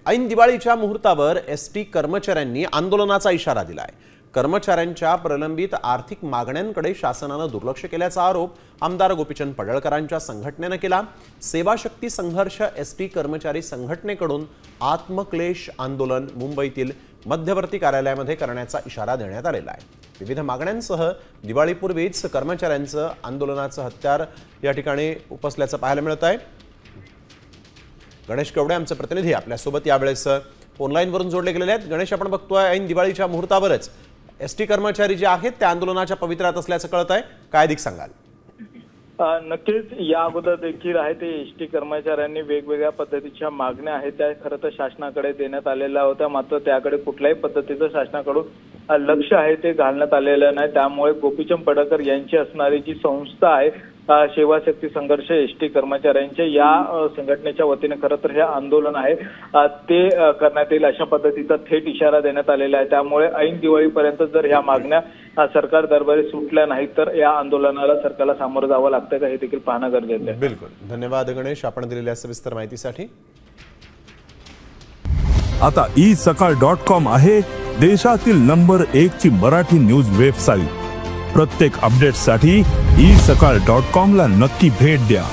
ऐन दिवाळीच्या मुहूर्तावर एसटी कर्मचाऱ्यांनी आंदोलनाचा इशारा दिलाय। कर्मचाऱ्यांच्या प्रलंबित आर्थिक मागण्यांकडे शासनाने दुर्लक्ष केल्याचा आरोप आमदार गोपीचंद पडळकरांच्या संघटनेने केला। सेवा शक्ती संघर्ष एसटी कर्मचारी संघटनेकडून आत्मक्लेश आंदोलन मुंबईतील मध्यवर्ती कार्यालयामध्ये करण्याचा इशारा देण्यात आलेला आहे। विविध मागण्यांसह दिवाळीपूर्वीच कर्मचाऱ्यांचं आंदोलनाचं हत्यार या ठिकाणी उपसल्याचं पाहायला मिळत आहे। गणेश कवडे आमचे प्रतिनिधी आपल्या सोबत यावेळेस ऑनलाइन वरून जोडले गेलेले आहेत। गणेश, आपण बघतोय ऐन दिवाळीच्या मुहूर्तावरच एसटी कर्मचारी जे आहेत त्या आंदोलनाच्या पवित्र्यात असल्याचं कळत आहे, काय अधिक सांगाल? नक्कीच या अगोदर देखील आहे ते एसटी कर्मचाऱ्यांनी वेगवेगळ्या पद्धतीच्या मागण्या आहेत त्या खरं तर शासनाकडे देण्यात आलेल्या होत्या, मात्र त्याकडे कुठल्याही पद्धतीचं शासनाकडून लक्ष आहे ते घालण्यात आलेलं नाही। त्यामुळे गोपीचंद पडळकर यांची असणारी जी संस्था आहे सेवा शक्ती संघर्ष एसटी कर्मचाऱ्यांच्या या संघटनेच्या वतीने खरं तर हे आंदोलन आहे ते करण्यात येईल अशा पद्धतीचा थेट इशारा देण्यात आलेला आहे। त्यामुळे ऐन दिवाळीपर्यंत जर ह्या मागण्या सरकार दरबारी सुटल्या नाहीत तर या आंदोलनाला सरकारला सामोरं जावं लागतं का हे देखील पाहणं गरजेचं आहे। बिलकुल, धन्यवाद गणेश आपण दिलेल्या सविस्तर माहितीसाठी। आता isakal.com आहे देशातील नंबर 1 ची मराठी न्यूज वेबसाईट। प्रत्येक अपडेटसाठी isakal.com ला नक्की भेट द्या।